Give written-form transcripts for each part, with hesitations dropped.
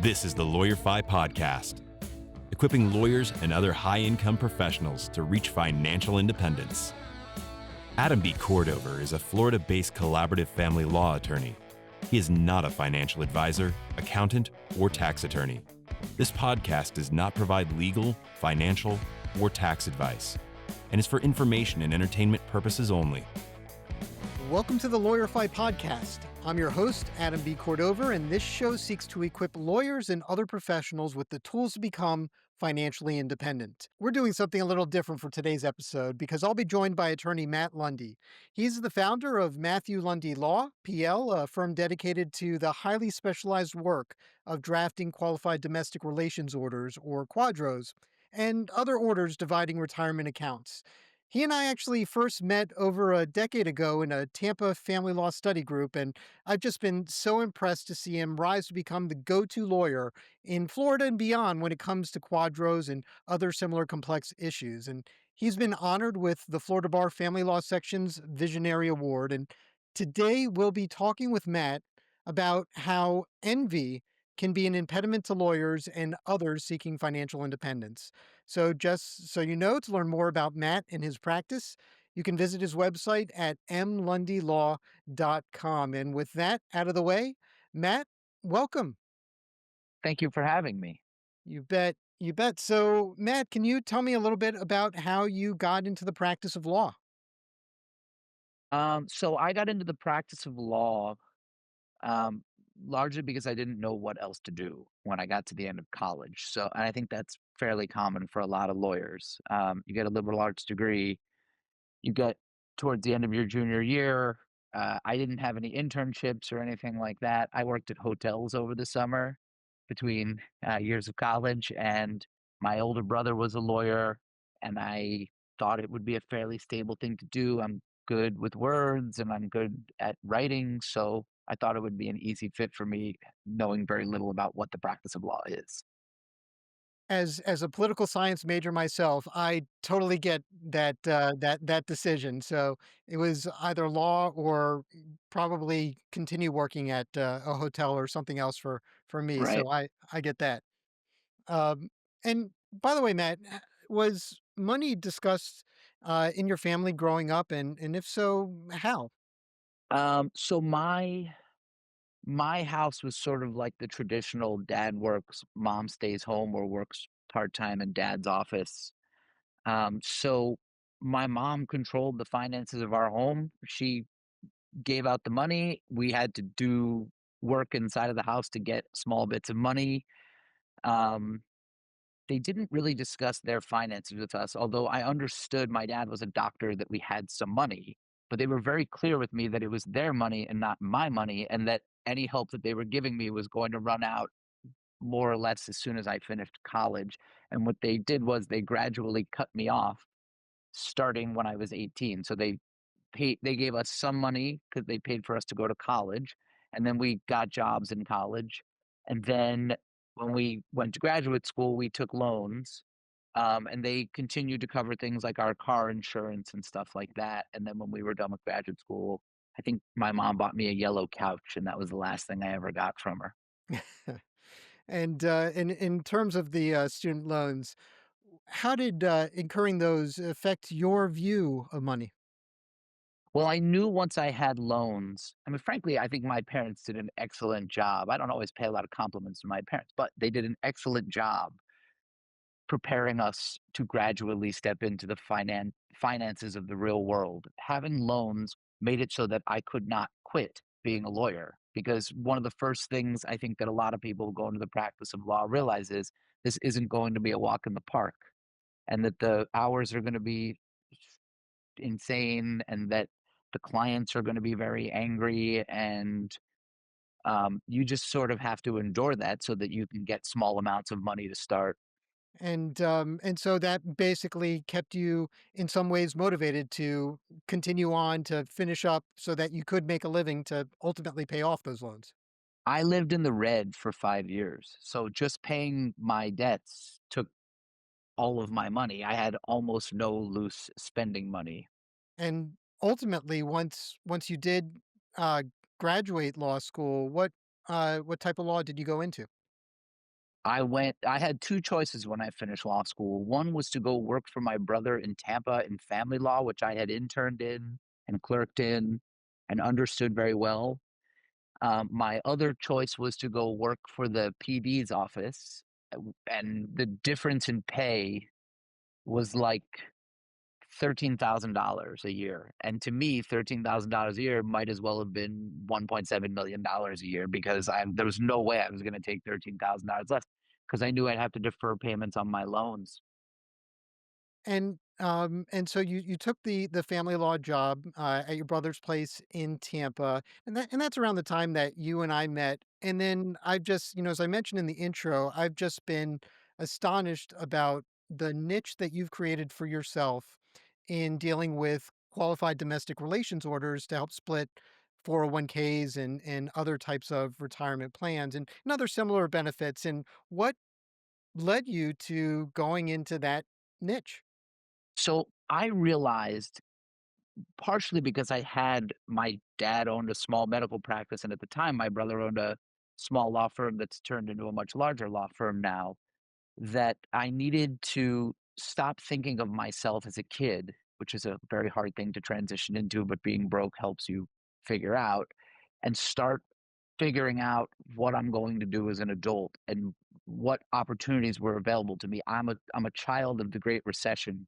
This is the LawyerFi podcast, equipping lawyers and other high-income professionals to reach financial independence. Adam B. Cordover is a Florida-based collaborative family law attorney. He is not a financial advisor, accountant, or tax attorney. This podcast does not provide legal, financial, or tax advice, and is for information and entertainment purposes only. Welcome to the LawyerFi podcast. I'm your host, Adam B. Cordover, and this show seeks to equip lawyers and other professionals with the tools to become financially independent. We're doing something a little different for today's episode because I'll be joined by attorney Matt Lundy. He's the founder of Matthew Lundy Law, PL, a firm dedicated to the highly specialized work of drafting qualified domestic relations orders, or quadros, and other orders dividing retirement accounts. He and I actually first met over a decade ago in a Tampa family law study group, and I've just been so impressed to see him rise to become the go-to lawyer in Florida and beyond when it comes to quadros and other similar complex issues. And he's been honored with the Florida Bar Family Law Section's Visionary Award. And today we'll be talking with Matt about how envy can be an impediment to lawyers and others seeking financial independence. So, just so you know, to learn more about Matt and his practice, you can visit his website at mlundylaw.com. And with that out of the way, Matt, welcome. Thank you for having me. You bet. You bet. So, Matt, can you tell me a little bit about how you got into the practice of law? So I got into the practice of law um, largely because I didn't know what else to do when I got to the end of college. And I think that's fairly common for a lot of lawyers. You get a liberal arts degree, you get towards the end of your junior year. I didn't have any internships or anything like that. I worked at hotels over the summer between years of college, and my older brother was a lawyer, and I thought it would be a fairly stable thing to do. I'm good with words and I'm good at writing, so I thought it would be an easy fit for me, knowing very little about what the practice of law is. As a political science major myself, I totally get that decision. So it was either law or probably continue working at a hotel or something else for me. Right. So I get that. Um, and by the way, Matt, was money discussed in your family growing up, and if so, how? So my house was sort of like the traditional dad works, mom stays home or works part-time in dad's office. So my mom controlled the finances of our home. She gave out the money. We had to do work inside of the house to get small bits of money. Um, they didn't really discuss their finances with us, although I understood my dad was a doctor that we had some money, but they were very clear with me that it was their money and not my money, and that any help that they were giving me was going to run out more or less as soon as I finished college. And what they did was they gradually cut me off starting when I was 18. So they gave us some money because they paid for us to go to college, and then we got jobs in college. And then when we went to graduate school, we took loans, and they continued to cover things like our car insurance and stuff like that. And then when we were done with graduate school, I think my mom bought me a yellow couch, and that was the last thing I ever got from her. And in terms of the student loans, how did incurring those affect your view of money? Well, I knew once I had loans. I mean, frankly, I think my parents did an excellent job. I don't always pay a lot of compliments to my parents, but they did an excellent job preparing us to gradually step into the finances of the real world. Having loans made it so that I could not quit being a lawyer, because one of the first things I think that a lot of people who go into the practice of law realize is this isn't going to be a walk in the park, and that the hours are going to be insane, and that the clients are going to be very angry, and you just sort of have to endure that so that you can get small amounts of money to start. And so that basically kept you in some ways motivated to continue on to finish up so that you could make a living to ultimately pay off those loans. I lived in the red for 5 years, so just paying my debts took all of my money. I had almost no loose spending money. And ultimately, once you did uh, graduate law school, what type of law did you go into? I had 2 choices when I finished law school. One was to go work for my brother in Tampa in family law, which I had interned in and clerked in and understood very well. My other choice was to go work for the PD's office, and the difference in pay was like $13,000 a year. And to me, $13,000 a year might as well have been $1.7 million a year because there was no way I was going to take $13,000 less because I knew I'd have to defer payments on my loans. And so you took the family law job at your brother's place in Tampa, and that's around the time that you and I met. And then I've just, as I mentioned in the intro, I've just been astonished about the niche that you've created for yourself in dealing with qualified domestic relations orders to help split 401ks and other types of retirement plans and other similar benefits. And what led you to going into that niche? So I realized, partially because I had my dad owned a small medical practice, and at the time, my brother owned a small law firm that's turned into a much larger law firm now, that I needed to stop thinking of myself as a kid, which is a very hard thing to transition into, but being broke helps you figure out, and start figuring out what I'm going to do as an adult and what opportunities were available to me. I'm a child of the Great Recession,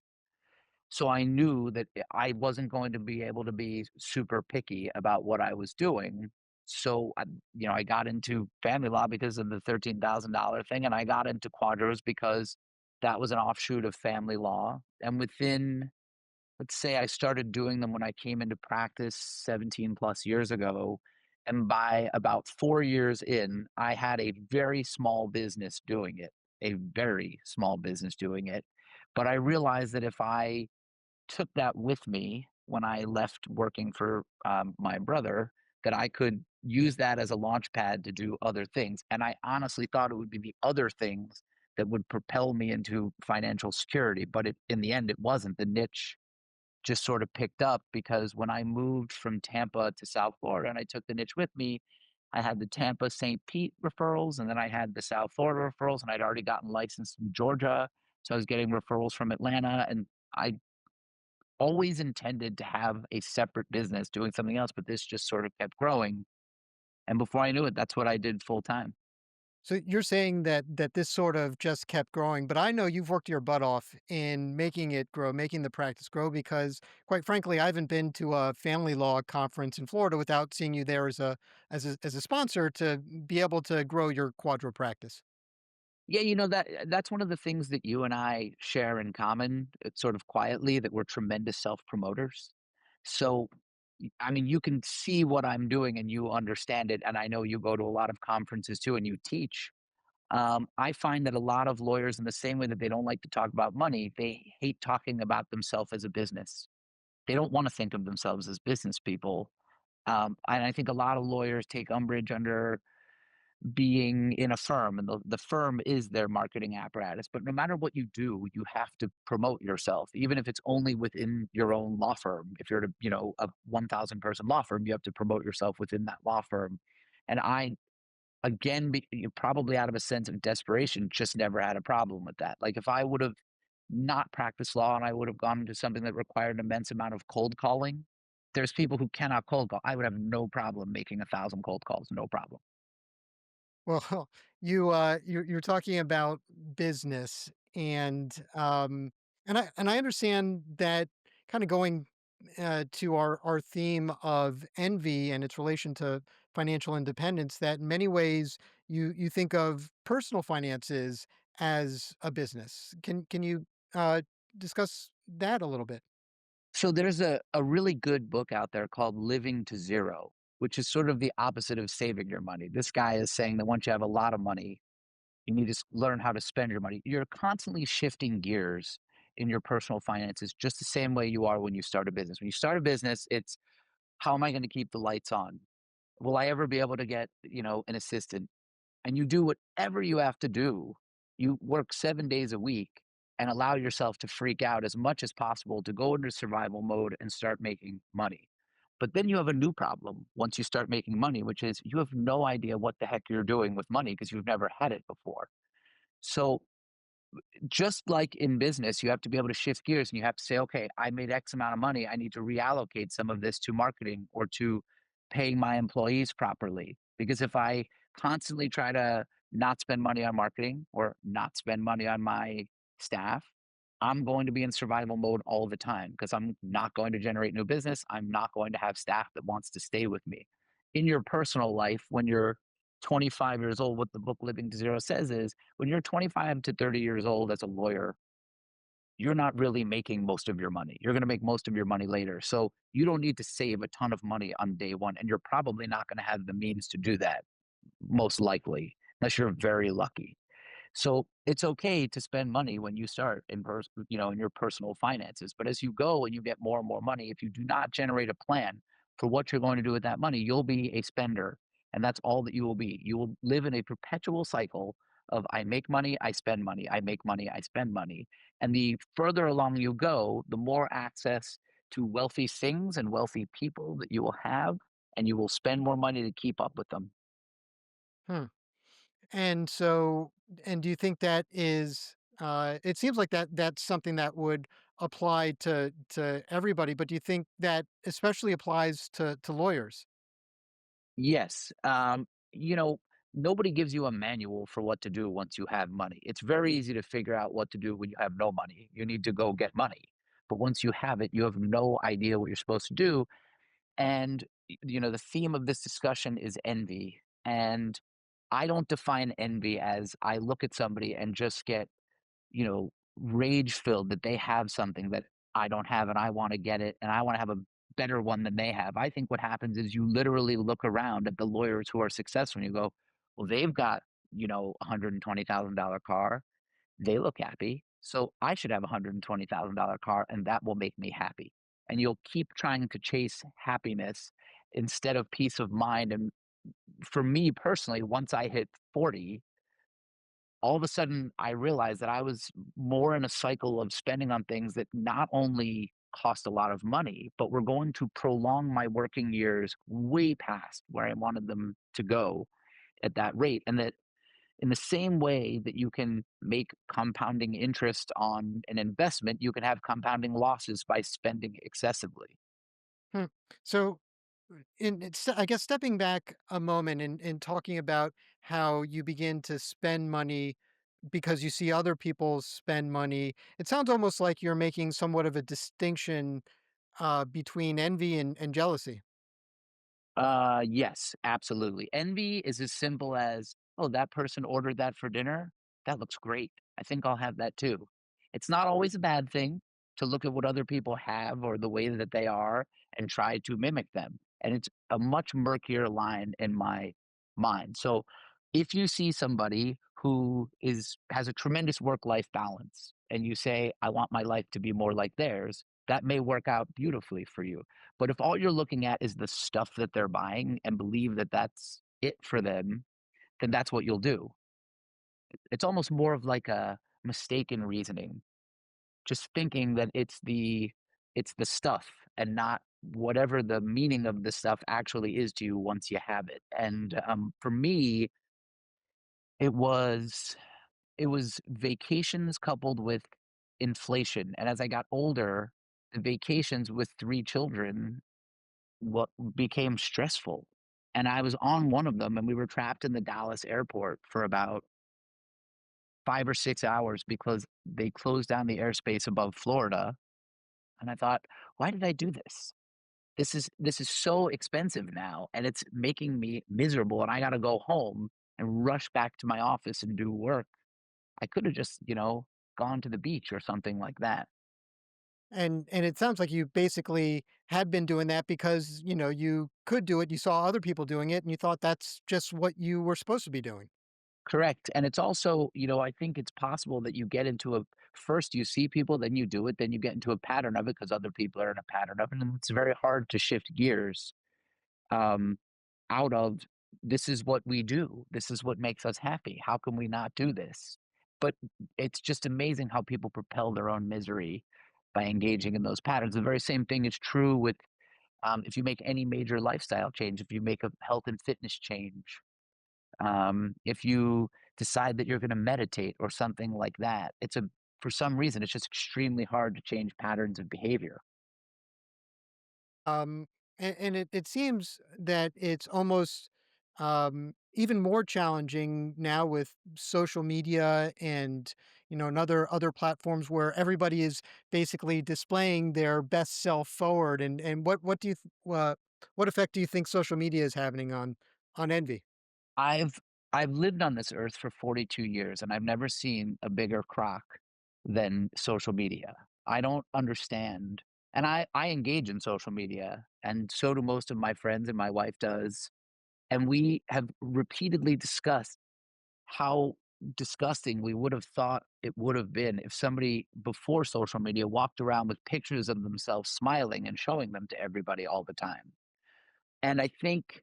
so I knew that I wasn't going to be able to be super picky about what I was doing. So I got into family law because of the $13,000 thing, and I got into quadros because that was an offshoot of family law. And within, let's say, I started doing them when I came into practice 17 plus years ago. And by about 4 years in, I had a very small business doing it, a very small business doing it. But I realized that if I took that with me when I left working for my brother, that I could use that as a launch pad to do other things. And I honestly thought it would be the other things that would propel me into financial security. But in the end, it wasn't. The niche just sort of picked up because when I moved from Tampa to South Florida and I took the niche with me, I had the Tampa St. Pete referrals, and then I had the South Florida referrals, and I'd already gotten licensed in Georgia. So I was getting referrals from Atlanta, and I always intended to have a separate business doing something else, but this just sort of kept growing. And before I knew it, that's what I did full time. So you're saying that this sort of just kept growing, but I know you've worked your butt off in making it grow, making the practice grow because quite frankly, I haven't been to a family law conference in Florida without seeing you there as a sponsor to be able to grow your quadro practice. Yeah, that's one of the things that you and I share in common, sort of quietly, that we're tremendous self promoters. So, I mean, you can see what I'm doing and you understand it. And I know you go to a lot of conferences too and you teach. I find that a lot of lawyers, in the same way that they don't like to talk about money, they hate talking about themselves as a business. They don't want to think of themselves as business people. And I think a lot of lawyers take umbrage under being in a firm, and the firm is their marketing apparatus. But no matter what you do, you have to promote yourself, even if it's only within your own law firm. If you're a 1,000 person law firm, you have to promote yourself within that law firm. And I, again, probably out of a sense of desperation, just never had a problem with that. Like if I would have not practiced law and I would have gone into something that required an immense amount of cold calling, there's people who cannot cold call. I would have no problem making 1,000 cold calls, no problem. Well, you're talking about business and I understand that kind of going to our theme of envy and its relation to financial independence that in many ways you think of personal finances as a business. Can you uh, discuss that a little bit? So there's a really good book out there called Living to Zero, which is sort of the opposite of saving your money. This guy is saying that once you have a lot of money, you need to learn how to spend your money. You're constantly shifting gears in your personal finances, just the same way you are when you start a business. When you start a business, it's how am I going to keep the lights on? Will I ever be able to get, an assistant? And you do whatever you have to do. You work 7 days a week and allow yourself to freak out as much as possible to go into survival mode and start making money. But then you have a new problem once you start making money, which is you have no idea what the heck you're doing with money because you've never had it before. So just like in business, you have to be able to shift gears and you have to say, okay, I made X amount of money. I need to reallocate some of this to marketing or to paying my employees properly. Because if I constantly try to not spend money on marketing or not spend money on my staff, I'm going to be in survival mode all the time because I'm not going to generate new business. I'm not going to have staff that wants to stay with me. In your personal life, when you're 25 years old, what the book Living to Zero says is when you're 25 to 30 years old as a lawyer, you're not really making most of your money. You're going to make most of your money later. So you don't need to save a ton of money on day one. And you're probably not going to have the means to do that, most likely, unless you're very lucky. So it's okay to spend money when you start in your personal finances. But as you go and you get more and more money, if you do not generate a plan for what you're going to do with that money, you'll be a spender. And that's all that you will be. You will live in a perpetual cycle of I make money, I spend money, I make money, I spend money. And the further along you go, the more access to wealthy things and wealthy people that you will have, and you will spend more money to keep up with them. Hmm. And so, and do you think that is, it seems like that's something that would apply to everybody, but do you think that especially applies to lawyers? Yes. You know, nobody gives you a manual for what to do once you have money. It's very easy to figure out what to do when you have no money. You need to go get money. But once you have it, you have no idea what you're supposed to do. And, the theme of this discussion is envy. And I don't define envy as I look at somebody and just get rage filled that they have something that I don't have and I want to get it and I want to have a better one than they have. I think what happens is you literally look around at the lawyers who are successful and you go, well, they've got, $120,000 car. They look happy. So I should have a $120,000 car and that will make me happy. And you'll keep trying to chase happiness instead of peace of mind. And for me personally, once I hit 40, all of a sudden I realized that I was more in a cycle of spending on things that not only cost a lot of money, but were going to prolong my working years way past where I wanted them to go at that rate. And that in the same way that you can make compounding interest on an investment, you can have compounding losses by spending excessively. Hmm. So, I guess stepping back a moment and talking about how you begin to spend money because you see other people spend money, it sounds almost like you're making somewhat of a distinction between envy and jealousy. Yes, absolutely. Envy is as simple as, oh, that person ordered that for dinner. That looks great. I think I'll have that too. It's not always a bad thing to look at what other people have or the way that they are and try to mimic them. And it's a much murkier line in my mind. So if you see somebody who has a tremendous work-life balance and you say, I want my life to be more like theirs, that may work out beautifully for you. But if all you're looking at is the stuff that they're buying and believe that that's it for them, then that's what you'll do. It's almost more of like a mistaken reasoning, just thinking that it's the stuff and not whatever the meaning of the stuff actually is to you once you have it. And for me, it was it was vacations coupled with inflation. And as I got older, the vacations with 3 children what became stressful. And I was on one of them, and we were trapped in the Dallas airport for about 5 or 6 hours because they closed down the airspace above Florida, and I thought, "Why did I do this? This is so expensive now, and it's making me miserable, and I gotta go home and rush back to my office and do work. I coulda just, gone to the beach or something like that." And it sounds like you basically had been doing that because, you could do it, you saw other people doing it, and you thought that's just what you were supposed to be doing. Correct, and it's also, I think it's possible that you get into a first you see people, then you do it, then you get into a pattern of it because other people are in a pattern of it, and it's very hard to shift gears, um, out of, "This is what we do. This is what makes us happy. How can we not do this?" But it's just amazing how people propel their own misery by engaging in those patterns. The very same thing is true with, if you make any major lifestyle change, if you make a health and fitness change, If you decide that you're going to meditate or something like that, for some reason, it's just extremely hard to change patterns of behavior. Um, and it seems that it's almost even more challenging now with social media and and other platforms where everybody is basically displaying their best self forward. And what do you what effect do you think social media is having on envy? I've I've lived on this earth for 42 years and I've never seen a bigger crock than social media. I don't understand. And I engage in social media and so do most of my friends and my wife does. And we have repeatedly discussed how disgusting we would have thought it would have been if somebody before social media walked around with pictures of themselves smiling and showing them to everybody all the time. And I think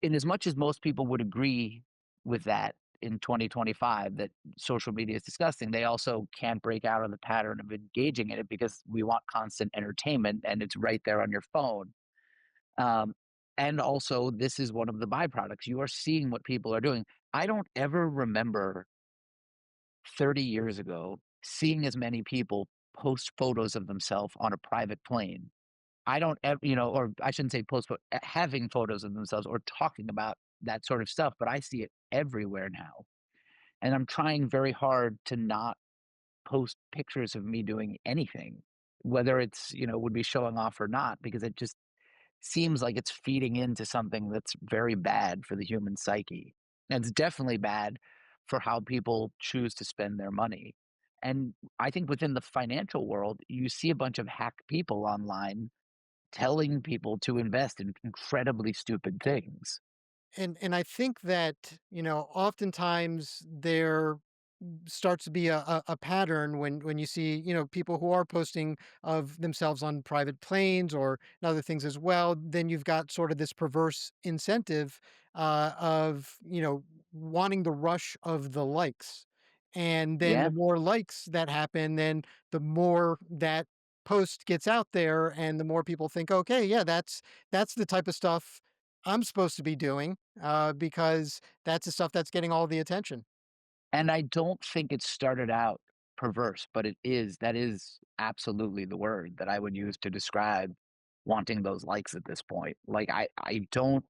in as much as most people would agree with that in 2025 that social media is disgusting, they also can't break out of the pattern of engaging in it because we want constant entertainment and it's right there on your phone. Um, and also, this is one of the byproducts. You are seeing what people are doing. I don't ever remember 30 years ago seeing as many people post photos of themselves on a private plane. I don't ever, or I shouldn't say post, but having photos of themselves or talking about that sort of stuff, but I see it everywhere now. And I'm trying very hard to not post pictures of me doing anything, whether it's, would be showing off or not, because it just seems like it's feeding into something that's very bad for the human psyche. And it's definitely bad for how people choose to spend their money. And I think within the financial world, you see a bunch of hack people online telling people to invest in incredibly stupid things. And I think that, oftentimes there starts to be a pattern when you see, people who are posting of themselves on private planes or other things as well. Then you've got sort of this perverse incentive of, wanting the rush of the likes. And then Yeah. the more likes that happen, then the more that post gets out there and the more people think, okay, yeah, that's the type of stuff I'm supposed to be doing, because that's the stuff that's getting all the attention. And I don't think it started out perverse, but that is absolutely the word that I would use to describe wanting those likes at this point. Like I don't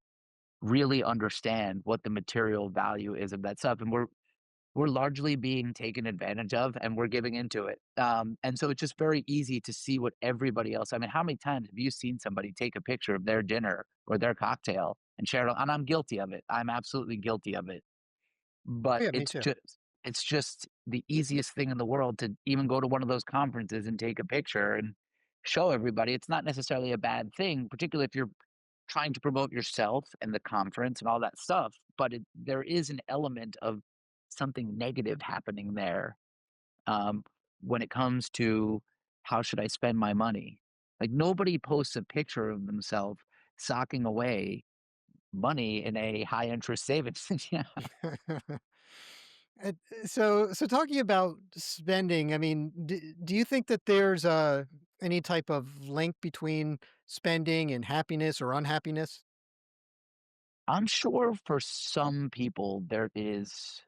really understand what the material value is of that stuff. And we're largely being taken advantage of and we're giving into it. And so it's just very easy to see what everybody else. I mean, how many times have you seen somebody take a picture of their dinner or their cocktail and share it? And I'm guilty of it. I'm absolutely guilty of it. Oh, But yeah, me too. it's just the easiest thing in the world to even go to one of those conferences and take a picture and show everybody. It's not necessarily a bad thing, particularly if you're trying to promote yourself and the conference and all that stuff, but there is an element of something negative happening there, um, when it comes to how should I spend my money? Like, nobody posts a picture of themselves socking away money in a high interest savings. Yeah. So talking about spending, I mean, do you think that there's any type of link between spending and happiness or unhappiness? I'm sure for some people there is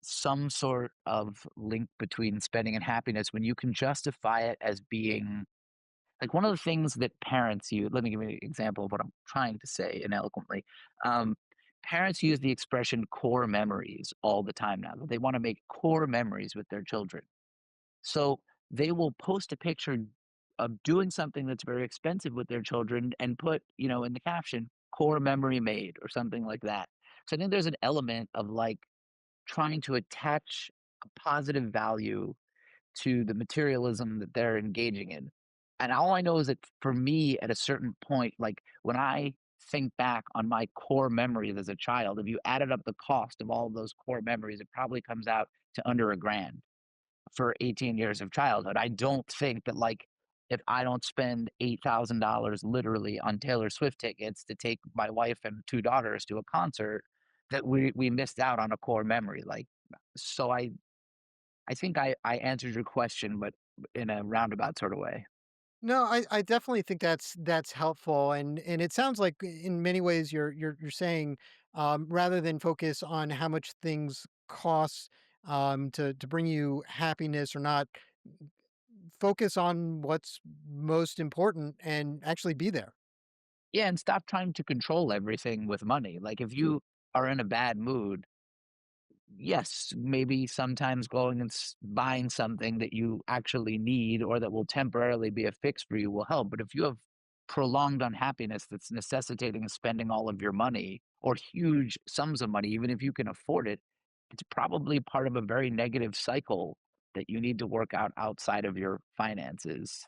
some sort of link between spending and happiness when you can justify it as being like one of the things that parents use. Let me give you an example of what I'm trying to say ineloquently. Um, Parents use the expression core memories all the time now. They want to make core memories with their children. So they will post a picture of doing something that's very expensive with their children and put, in the caption, core memory made or something like that. So I think there's an element of like trying to attach a positive value to the materialism that they're engaging in. And all I know is that for me, at a certain point, like when I think back on my core memories as a child, if you added up the cost of all of those core memories, it probably comes out to under a grand for 18 years of childhood. I don't think that like if I don't spend $8,000 literally on Taylor Swift tickets to take my wife and two daughters to a concert, that we missed out on a core memory. Like, so I think I answered your question, but in a roundabout sort of way. No, I definitely think that's helpful, and it sounds like in many ways you're saying rather than focus on how much things cost to bring you happiness or not, focus on what's most important and actually be there. Yeah, and stop trying to control everything with money. Like if you are in a bad mood, yes, maybe sometimes going and buying something that you actually need or that will temporarily be a fix for you will help. But if you have prolonged unhappiness that's necessitating spending all of your money or huge sums of money, even if you can afford it, it's probably part of a very negative cycle that you need to work out outside of your finances.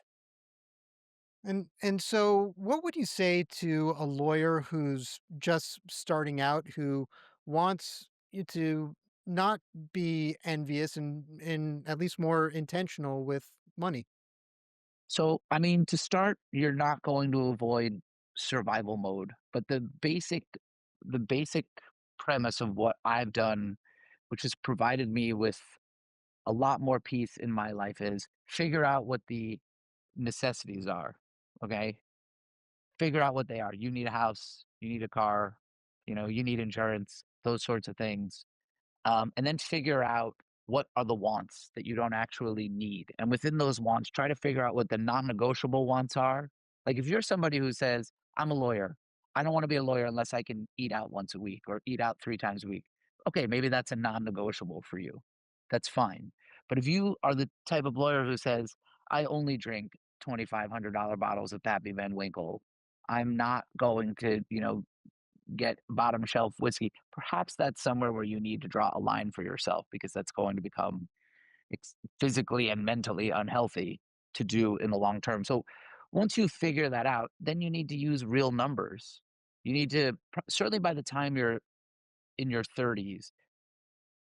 And so what would you say to a lawyer who's just starting out who wants you to not be envious and at least more intentional with money? So, I mean, to start, you're not going to avoid survival mode, but the basic premise of what I've done, which has provided me with a lot more peace in my life, is figure out what the necessities are. Okay? Figure out what they are. You need a house, you need a car, you need insurance, those sorts of things. And then figure out what are the wants that you don't actually need. And within those wants, try to figure out what the non negotiable wants are. Like if you're somebody who says, I'm a lawyer, I don't want to be a lawyer unless I can eat out once a week or eat out 3 times a week. Okay, maybe that's a non negotiable for you. That's fine. But if you are the type of lawyer who says, I only drink $2,500 bottles of Pappy Van Winkle, I'm not going to, get bottom shelf whiskey, perhaps that's somewhere where you need to draw a line for yourself because that's going to become physically and mentally unhealthy to do in the long term. So once you figure that out, then you need to use real numbers. You need to, certainly by the time you're in your 30s,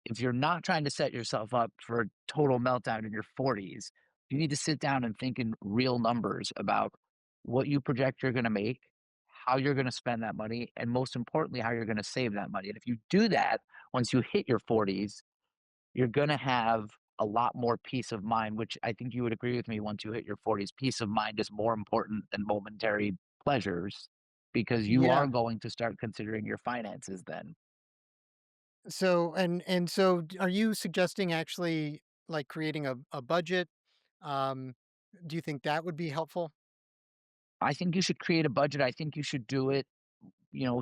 if you're not trying to set yourself up for a total meltdown in your 40s, you need to sit down and think in real numbers about what you project you're going to make, how you're going to spend that money, and most importantly, how you're going to save that money. And if you do that, once you hit your 40s, you're going to have a lot more peace of mind, which I think you would agree with me once you hit your 40s. Peace of mind is more important than momentary pleasures because you are Yeah. going to start considering your finances then. So and so are you suggesting actually like creating a budget? Um do you think that would be helpful? I think you should create a budget. I think you should do it,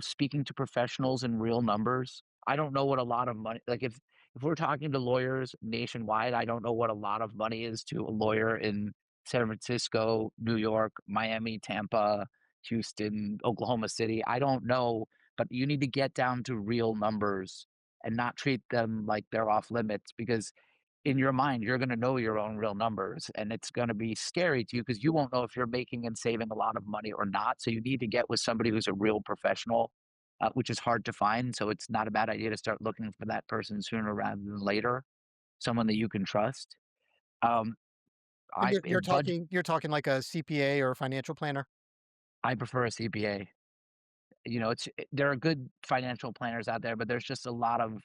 speaking to professionals in real numbers. I don't know what a lot of money like if we're talking to lawyers nationwide, I don't know what a lot of money is to a lawyer in San Francisco, New York, Miami, Tampa, Houston, Oklahoma City. I don't know, but you need to get down to real numbers and not treat them like they're off limits because in your mind, you're going to know your own real numbers and it's going to be scary to you because you won't know if you're making and saving a lot of money or not. So you need to get with somebody who's a real professional, which is hard to find. So it's not a bad idea to start looking for that person sooner rather than later, someone that you can trust. Um, And I if budget, you're talking like a CPA or a financial planner? I prefer a CPA. There are good financial planners out there, but there's just a lot of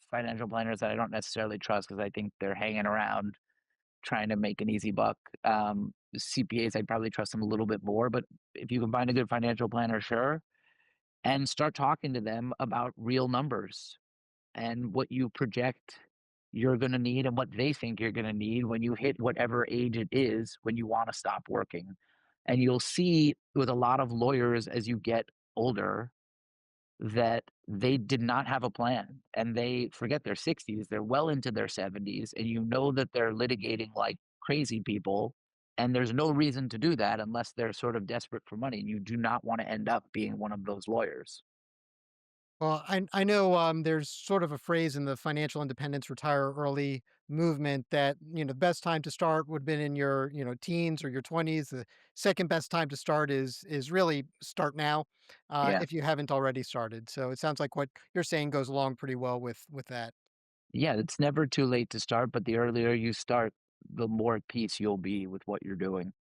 financial planners that I don't necessarily trust because I think they're hanging around trying to make an easy buck. CPAs, I'd probably trust them a little bit more, but if you can find a good financial planner, sure. And start talking to them about real numbers and what you project you're going to need and what they think you're going to need when you hit whatever age it is when you want to stop working. And you'll see with a lot of lawyers as you get older, that they did not have a plan and they forget their 60s, they're well into their 70s, and you know that they're litigating like crazy people. And there's no reason to do that unless they're sort of desperate for money. And you do not want to end up being one of those lawyers. Well, I know there's sort of a phrase in the financial independence retire early movement that the best time to start would have been in your teens or your 20s. The second best time to start is really start now, Yeah. if you haven't already started. So it sounds like what you're saying goes along pretty well with that. Yeah. It's never too late to start, but the earlier you start, the more at peace you'll be with what you're doing.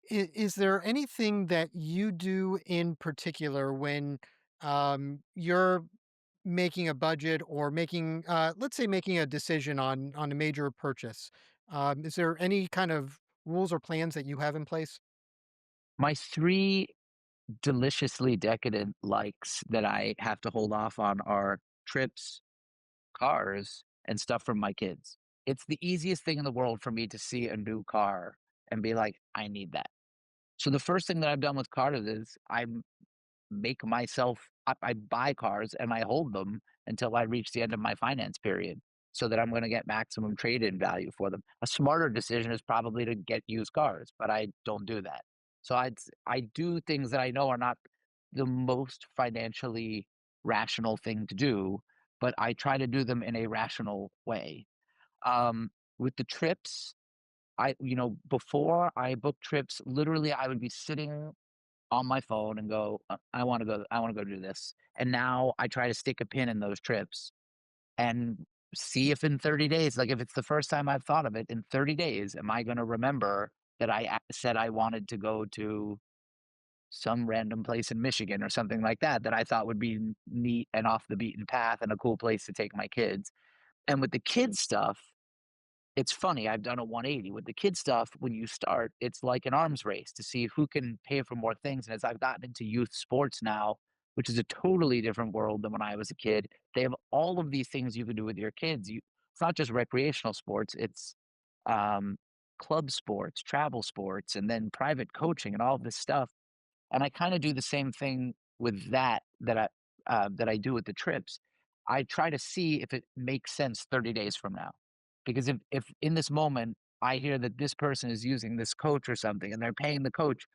Is there anything that you do in particular when you're making a budget or making, let's say, making a decision on a major purchase? Is there any kind of rules or plans that you have in place? My 3 deliciously decadent likes that I have to hold off on are trips, cars, and stuff from my kids. It's the easiest thing in the world for me to see a new car and be like, "I need that." So the first thing that I've done with cars is I buy cars and I hold them until I reach the end of my finance period so that I'm gonna get maximum trade-in value for them. A smarter decision is probably to get used cars, but I don't do that. So I do things that I know are not the most financially rational thing to do, but I try to do them in a rational way. With the trips, before I book trips, literally I would be sitting on my phone and go, I wanna go do this." And now I try to stick a pin in those trips and see if in 30 days, like, if it's the first time I've thought of it, in 30 days, am I gonna remember that said I wanted to go to some random place in Michigan or something like that, that I thought would be neat and off the beaten path and a cool place to take my kids. And with the kids stuff, it's funny, I've done a 180. With the kid stuff, when you start, it's like an arms race to see who can pay for more things, and as I've gotten into youth sports now, which is a totally different world than when I was a kid, they have all of these things you can do with your kids. It's not just recreational sports, it's, um, club sports, travel sports, and then private coaching and all of this stuff. And I kinda do the same thing with that I do with the trips. I try to see if it makes sense 30 days from now. Because if in this moment, I hear that this person is using this coach or something, and they're paying the coach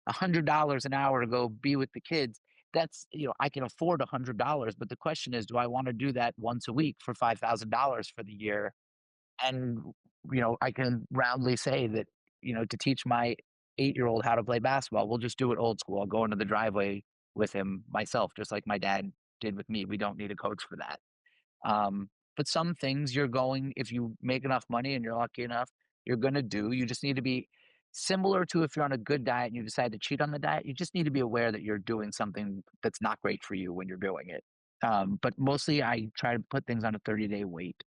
$100 an hour to go be with the kids, I can afford $100, but the question is, do I wanna do that once a week for $5,000 for the year? And, I can roundly say that, to teach my 8-year-old how to play basketball, we'll just do it old school. I'll go into the driveway with him myself, just like my dad did with me. We don't need a coach for that. But some things if you make enough money and you're lucky enough, you're gonna do. You just need to be similar to if you're on a good diet and you decide to cheat on the diet, you just need to be aware that you're doing something that's not great for you when you're doing it. But mostly I try to put things on a 30-day wait.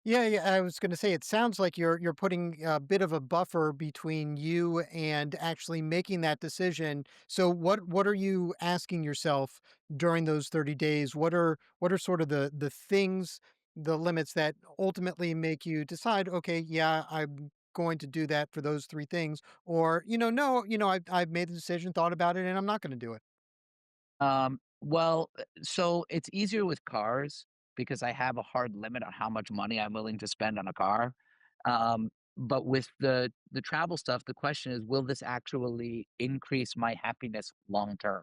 Yeah, yeah. I was going to say it sounds like you're putting a bit of a buffer between you and actually making that decision. So what are you asking yourself during those 30 days? What are sort of the things, the limits that ultimately make you decide, okay, yeah, I'm going to do that for those three things, or no, I've made the decision, thought about it, and I'm not going to do it. So it's easier with cars because I have a hard limit on how much money I'm willing to spend on a car. But with the travel stuff, the question is, will this actually increase my happiness long term?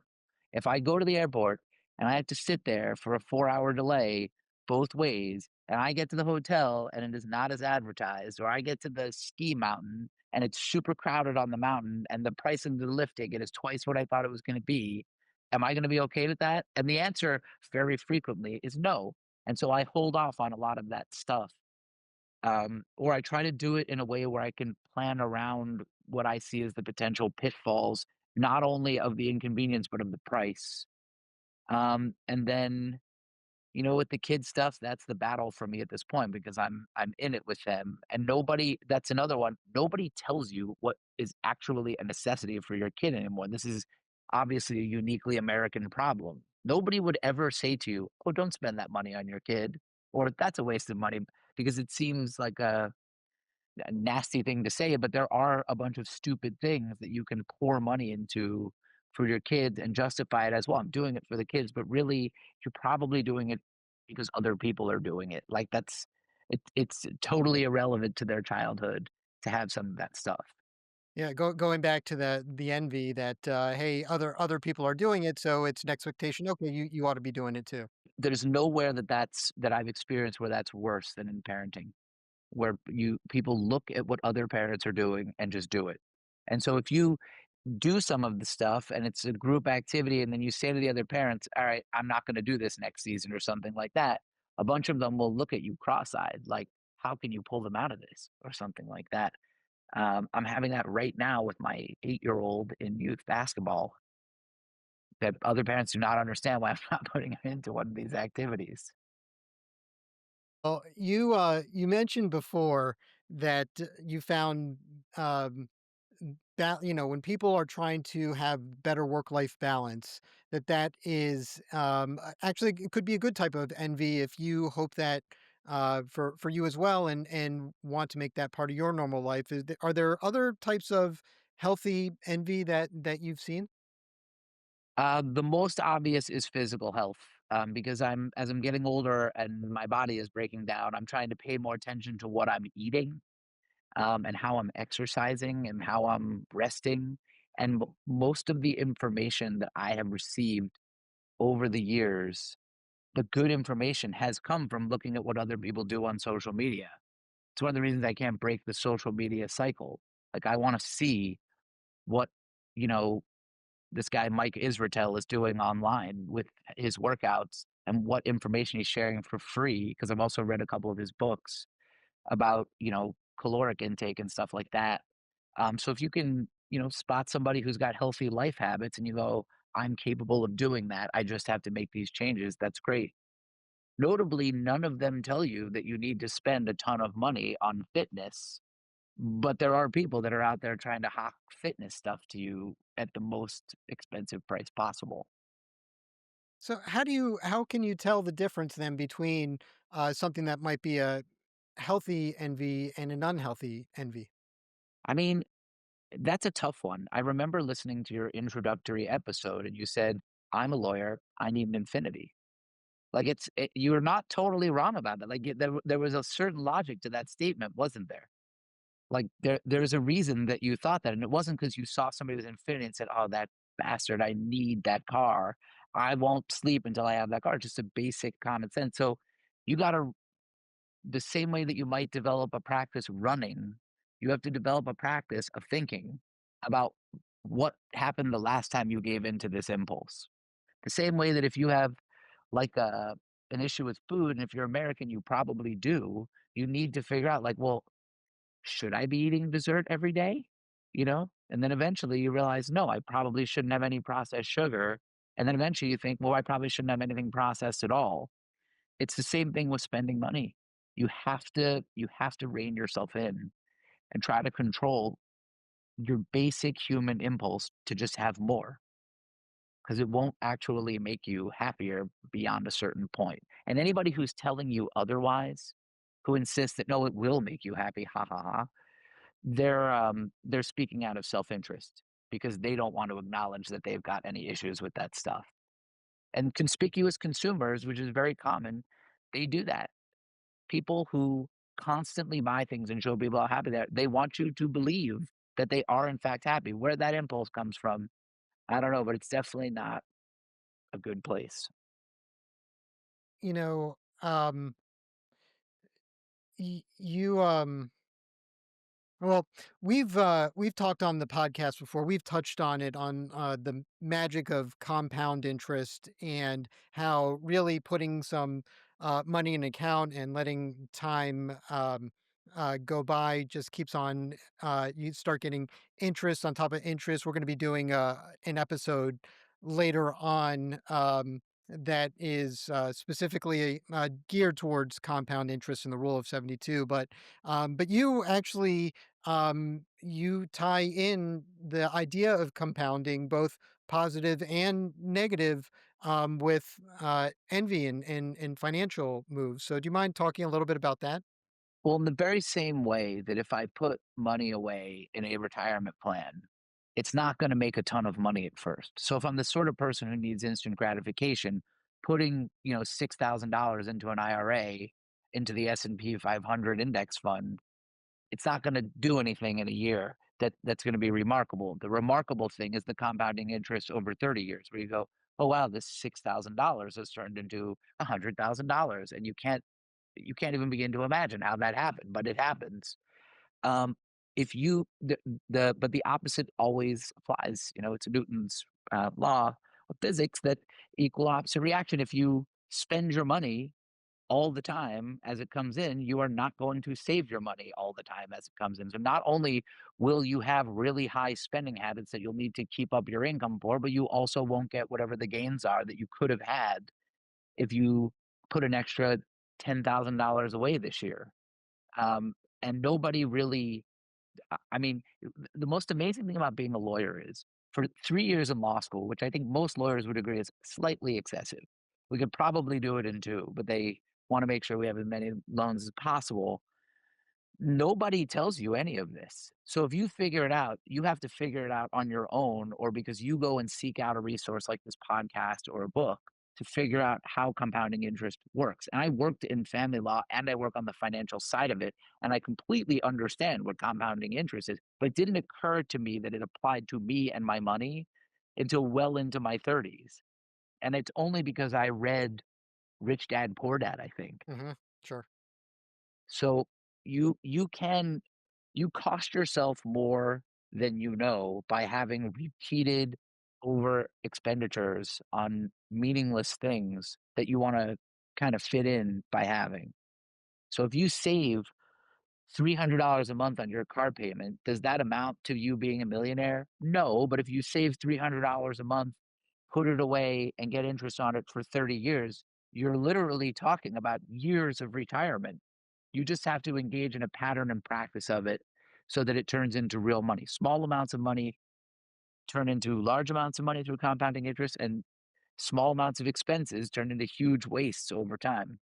If I go to the airport and I have to sit there for a 4-hour delay both ways, and I get to the hotel and it is not as advertised, or I get to the ski mountain and it's super crowded on the mountain and the price of the lift ticket is twice what I thought it was going to be. Am I gonna be okay with that? And the answer very frequently is no. And so I hold off on a lot of that stuff. Or I try to do it in a way where I can plan around what I see as the potential pitfalls, not only of the inconvenience, but of the price. And then with the kids stuff, that's the battle for me at this point because I'm in it with them. And that's another one. Nobody tells you what is actually a necessity for your kid anymore. This is obviously a uniquely American problem. Nobody would ever say to you, "Oh, don't spend that money on your kid," or "That's a waste of money," because it seems like a nasty thing to say, but there are a bunch of stupid things that you can pour money into for your kids and justify it as, "Well, I'm doing it for the kids," but really, you're probably doing it because other people are doing it. Like, it's totally irrelevant to their childhood to have some of that stuff. Yeah, going back to the envy that hey, other people are doing it, so it's an expectation. Okay, you ought to be doing it too. There's nowhere that I've experienced where that's worse than in parenting, where people look at what other parents are doing and just do it. And so if you do some of the stuff and it's a group activity and then you say to the other parents, all right, I'm not going to do this next season or something like that, a bunch of them will look at you cross-eyed like, how can you pull them out of this or something like that. I'm having that right now with my 8-year-old in youth basketball, that other parents do not understand why I'm not putting him into one of these activities. Well, you mentioned before that you found um, when people are trying to have better work-life balance, that is actually it could be a good type of envy if you hope that for you as well and want to make that part of your normal life. Are there other types of healthy envy that you've seen? The most obvious is physical health, because as I'm getting older and my body is breaking down, I'm trying to pay more attention to what I'm eating, and how I'm exercising and how I'm resting. And most of the information that I have received over the years, the good information has come from looking at what other people do on social media. It's one of the reasons I can't break the social media cycle. Like, I want to see what, you know, this guy Mike Israetel is doing online with his workouts and what information he's sharing for free. Because I've also read a couple of his books about, caloric intake and stuff like that. So if you can, spot somebody who's got healthy life habits and you go, I'm capable of doing that. I just have to make these changes. That's great. Notably, none of them tell you that you need to spend a ton of money on fitness, but there are people that are out there trying to hawk fitness stuff to you at the most expensive price possible. So how can you tell the difference then between something that might be a healthy envy and an unhealthy envy? I mean, that's a tough one. I remember listening to your introductory episode and you said, I'm a lawyer, I need an infinity. Like you're not totally wrong about that. Like there was a certain logic to that statement, wasn't there? Like there's a reason that you thought that, and it wasn't because you saw somebody with infinity and said, "Oh, that bastard, I need that car. I won't sleep until I have that car." Just a basic common sense. So you got to the same way that you might develop a practice running, you have to develop a practice of thinking about what happened the last time you gave in to this impulse. The same way that if you have like an issue with food, and if you're American, you probably do, you need to figure out like, well, should I be eating dessert every day? And then eventually you realize, no, I probably shouldn't have any processed sugar. And then eventually you think, well, I probably shouldn't have anything processed at all. It's the same thing with spending money. You have to rein yourself in and try to control your basic human impulse to just have more because it won't actually make you happier beyond a certain point. And anybody who's telling you otherwise, who insists that no, it will make you happy, ha ha ha, they're speaking out of self-interest because they don't want to acknowledge that they've got any issues with that stuff. And conspicuous consumers, which is very common, they do that. People who constantly buy things and show people how happy they want you to believe that they are in fact happy. Where that impulse comes from, I don't know, but it's definitely not a good place. You know, you well, we've talked on the podcast before. We've touched on it on the magic of compound interest and how really putting some money in an account and letting time go by just keeps on. You start getting interest on top of interest. We're going to be doing an episode later on that is specifically geared towards compound interest and the rule of 72. But you actually you tie in the idea of compounding, both positive and negative, with envy and financial moves. So, do you mind talking a little bit about that? Well, in the very same way that if I put money away in a retirement plan, it's not going to make a ton of money at first. So if I'm the sort of person who needs instant gratification, putting, $6,000 into an IRA into the S&P 500 index fund, it's not going to do anything in a year that's going to be remarkable. The remarkable thing is the compounding interest over 30 years where you go, "Oh wow, this $6,000 has turned into $100,000." And you can't even begin to imagine how that happened, but it happens. Um, if you the but the opposite always applies. It's Newton's law of physics that equal opposite reaction. If you spend your money all the time as it comes in, you are not going to save your money all the time as it comes in. So not only will you have really high spending habits that you'll need to keep up your income for, but you also won't get whatever the gains are that you could have had if you put an extra $10,000 away this year. And nobody really I mean, the most amazing thing about being a lawyer is for 3 years in law school, which I think most lawyers would agree is slightly excessive. We could probably do it in 2, but they wanna make sure we have as many loans as possible. Nobody tells you any of this. So if you figure it out, you have to figure it out on your own or because you go and seek out a resource like this podcast or a book to figure out how compounding interest works. And I worked in family law and I work on the financial side of it. And I completely understand what compounding interest is. But it didn't occur to me that it applied to me and my money until well into my 30s. And it's only because I read Rich Dad Poor Dad, I think. Hmm. Sure. So you cost yourself more than you know by having repeated over expenditures on meaningless things that you want to kind of fit in by having. So if you save $300 a month on your car payment, does that amount to you being a millionaire? No, but if you save $300 a month, put it away, and get interest on it for 30 years, you're literally talking about years of retirement. You just have to engage in a pattern and practice of it so that it turns into real money. Small amounts of money turn into large amounts of money through compounding interest, and small amounts of expenses turn into huge wastes over time.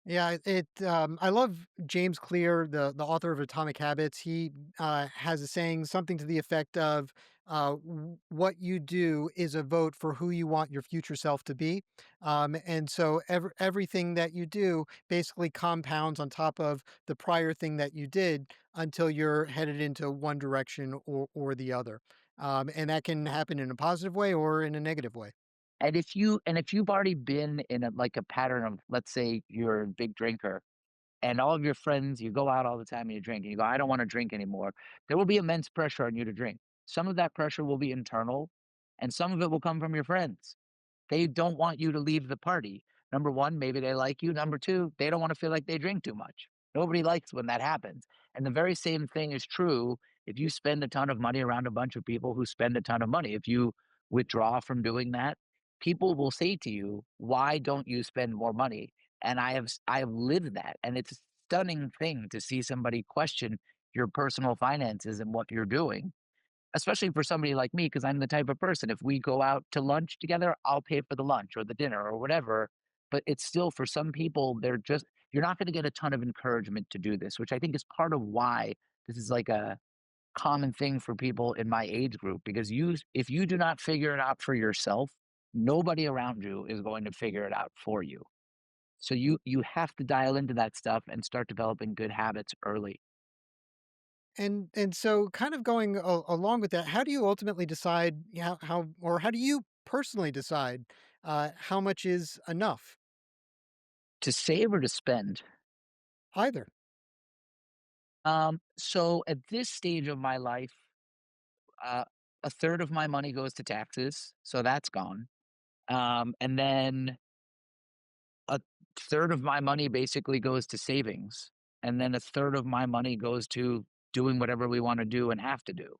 Yeah, I love James Clear, the author of Atomic Habits. He has a saying, something to the effect of, "What you do is a vote for who you want your future self to be," and so everything that you do basically compounds on top of the prior thing that you did until you're headed into one direction or the other, and that can happen in a positive way or in a negative way. And if you've already been in a pattern of, let's say you're a big drinker and all of your friends, you go out all the time and you drink and you go, I don't want to drink anymore. There will be immense pressure on you to drink. Some of that pressure will be internal and some of it will come from your friends. They don't want you to leave the party. Number 1, maybe they like you. Number 2, they don't wanna feel like they drink too much. Nobody likes when that happens, and the very same thing is true if you spend a ton of money around a bunch of people who spend a ton of money. If you withdraw from doing that, people will say to you, "Why don't you spend more money?" And I have lived that, and it's a stunning thing to see somebody question your personal finances and what you're doing. Especially for somebody like me, because 'cause I'm the type of person, if we go out to lunch together, I'll pay for the lunch or the dinner or whatever, but it's still for some people, you're not gonna get a ton of encouragement to do this, which I think is part of why this is like a common thing for people in my age group, because if you do not figure it out for yourself, nobody around you is going to figure it out for you. So you have to dial into that stuff and start developing good habits early. And so kind of going along with that, how do you ultimately decide how or how do you personally decide how much is enough? To save or to spend? Either. So at this stage of my life, uh, a third of my money goes to taxes, so that's gone. And then a third of my money basically goes to savings, and then a third of my money goes to doing whatever we want to do and have to do.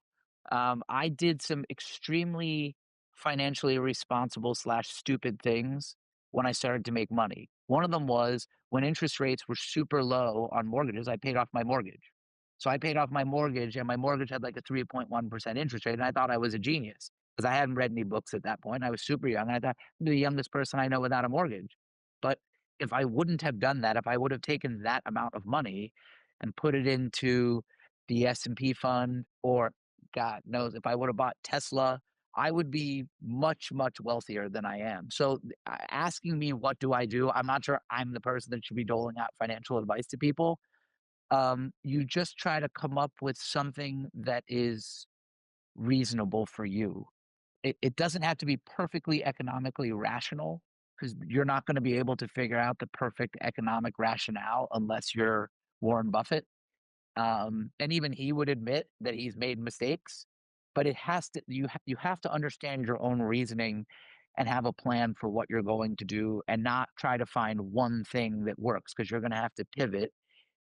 I did some extremely financially irresponsible slash stupid things when I started to make money. One of them was when interest rates were super low on mortgages, I paid off my mortgage. So I paid off my mortgage, and my mortgage had like a 3.1% interest rate. And I thought I was a genius because I hadn't read any books at that point. I was super young. And I thought, I'm the youngest person I know without a mortgage. But if I wouldn't have done that, if I would have taken that amount of money and put it into the S&P fund, or God knows if I would have bought Tesla, I would be much, much wealthier than I am. So asking me what do I do, I'm not sure I'm the person that should be doling out financial advice to people. You just try to come up with something that is reasonable for you. It doesn't have to be perfectly economically rational because you're not going to be able to figure out the perfect economic rationale unless you're Warren Buffett. And even he would admit that he's made mistakes, but it has to you have to understand your own reasoning and have a plan for what you're going to do and not try to find one thing that works because you're going to have to pivot.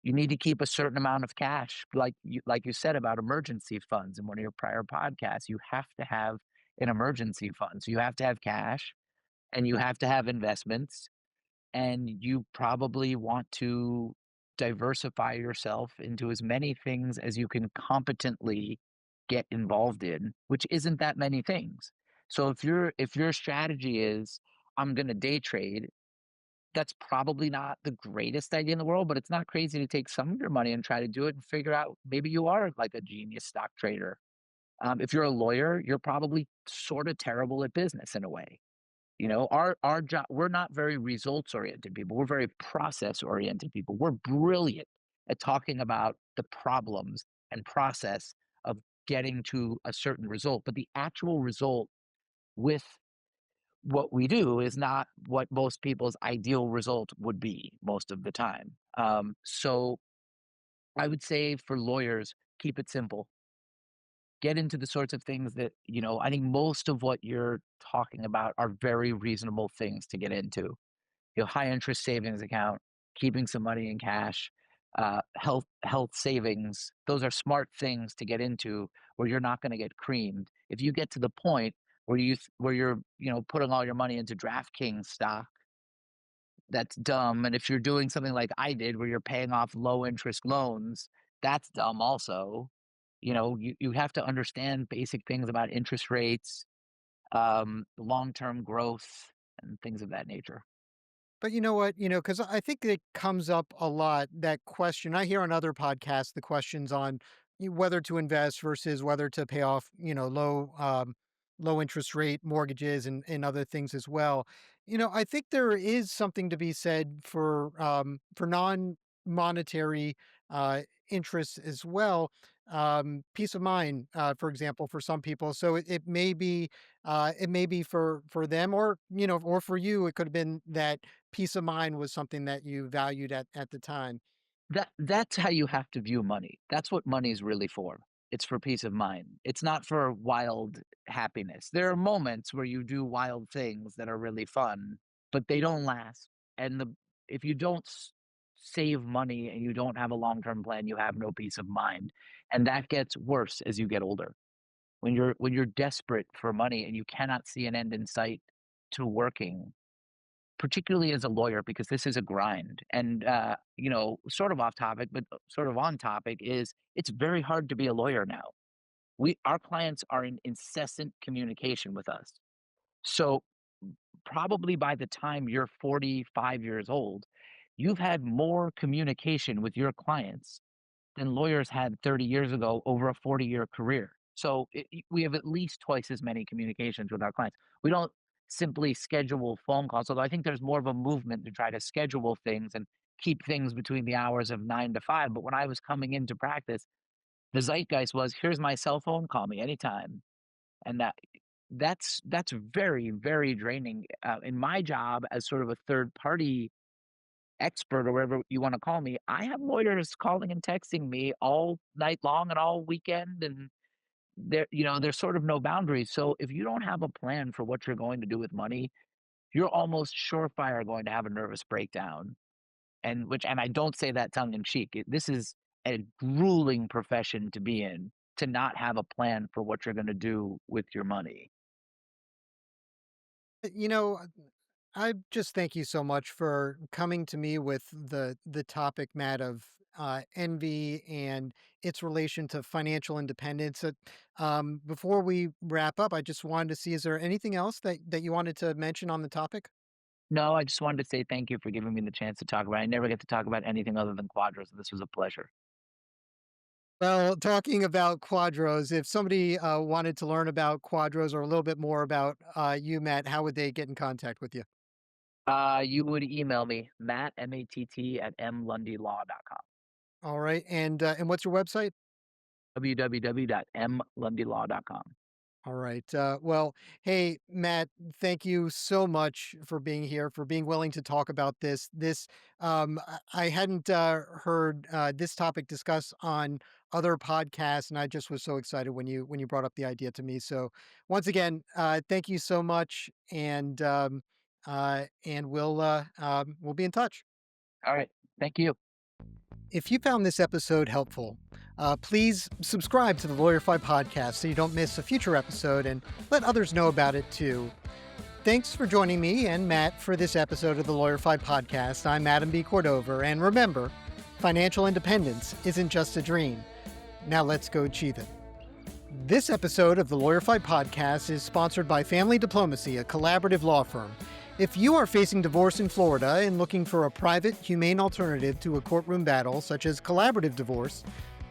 You need to keep a certain amount of cash, like you said about emergency funds in one of your prior podcasts. You have to have an emergency fund. So you have to have cash and you have to have investments and you probably want to diversify yourself into as many things as you can competently get involved in, which isn't that many things. So if your strategy is I'm going to day trade, that's probably not the greatest idea in the world, but it's not crazy to take some of your money and try to do it and figure out maybe you are like a genius stock trader. If you're a lawyer, you're probably sort of terrible at business in a way. You know, our job, we're not very results oriented people. We're very process oriented people. We're brilliant at talking about the problems and process of getting to a certain result, but the actual result with what we do is not what most people's ideal result would be most of the time. So I would say for lawyers, keep it simple. Get into the sorts of things that, I think most of what you're talking about are very reasonable things to get into. High interest savings account, keeping some money in cash, health savings. Those are smart things to get into where you're not going to get creamed. If you get to the point where you're putting all your money into DraftKings stock, that's dumb. And if you're doing something like I did, where you're paying off low interest loans, that's dumb also. You have to understand basic things about interest rates, long term growth, and things of that nature. But you know what? Because I think it comes up a lot, that question. I hear on other podcasts the questions on whether to invest versus whether to pay off, low interest rate mortgages and other things as well. I think there is something to be said for non-monetary interests as well. Peace of mind, for example, for some people. So it may be for them, or or for you, it could have been that peace of mind was something that you valued at the time. That's how you have to view money. That's what money is really for. It's for peace of mind. It's not for wild happiness. There are moments where you do wild things that are really fun, but they don't last. And if you don't save money and you don't have a long-term plan, you have no peace of mind. And that gets worse as you get older. When you're desperate for money and you cannot see an end in sight to working, particularly as a lawyer, because this is a grind. And sort of off topic, but sort of on topic, is it's very hard to be a lawyer now. Our clients are in incessant communication with us. So probably by the time you're 45 years old, you've had more communication with your clients than lawyers had 30 years ago over a 40-year career. So we have at least twice as many communications with our clients. We don't simply schedule phone calls, although I think there's more of a movement to try to schedule things and keep things between the hours of 9 to 5. But when I was coming into practice, the zeitgeist was, here's my cell phone, call me anytime. And that's very, very draining. In my job as sort of a third party expert or whatever you want to call me, I have lawyers calling and texting me all night long and all weekend, and there's sort of no boundaries. So if you don't have a plan for what you're going to do with money, you're almost surefire going to have a nervous breakdown. And I don't say that tongue in cheek. This is a grueling profession to be in, to not have a plan for what you're going to do with your money. You know, I just thank you so much for coming to me with the topic, Matt, of envy and its relation to financial independence. Before we wrap up, I just wanted to see, is there anything else that you wanted to mention on the topic? No, I just wanted to say thank you for giving me the chance to talk about it. I never get to talk about anything other than quadros, and this was a pleasure. Well, talking about quadros, if somebody wanted to learn about quadros or a little bit more about you, Matt, how would they get in contact with you? You would email me, Matt, M-A-T-T, at mlundylaw.com, All right, and what's your website? www.mlundylaw.com. All right. Well, hey, Matt, thank you so much for being here, for being willing to talk about this. I hadn't heard this topic discussed on other podcasts, and I just was so excited when you brought up the idea to me. So, once again, thank you so much, and we'll be in touch. All right. Thank you. If you found this episode helpful, please subscribe to the Lawyerify podcast so you don't miss a future episode, and let others know about it too. Thanks for joining me and Matt for this episode of the Lawyerify podcast. I'm Adam B. Cordover, and remember, Financial independence isn't just a dream. Now let's go achieve it. This episode of the LawyerFi podcast is sponsored by Family Diplomacy, a collaborative law firm. If you are facing divorce in Florida and looking for a private, humane alternative to a courtroom battle, such as collaborative divorce,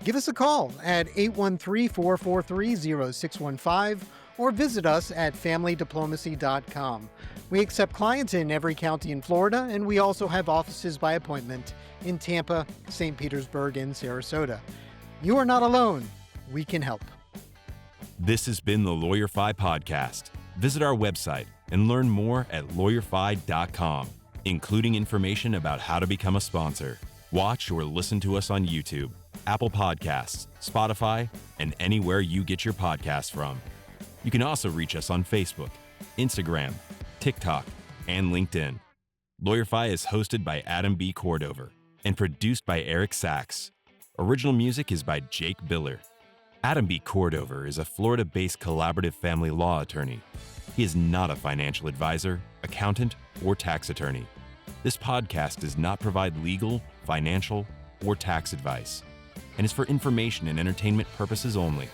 give us a call at 813-443-0615 or visit us at familydiplomacy.com. We accept clients in every county in Florida, and we also have offices by appointment in Tampa, St. Petersburg, and Sarasota. You are not alone. We can help. This has been the LawyerFi podcast. Visit our website and learn more at lawyerfi.com, including information about how to become a sponsor. Watch or listen to us on YouTube, Apple Podcasts, Spotify, and anywhere you get your podcasts from. You can also reach us on Facebook, Instagram, TikTok, and LinkedIn. LawyerFi is hosted by Adam B. Cordover and produced by Eric Sachs. Original music is by Jake Biller. Adam B. Cordover is a Florida-based collaborative family law attorney. He is not a financial advisor, accountant, or tax attorney. This podcast does not provide legal, financial, or tax advice, and is for information and entertainment purposes only.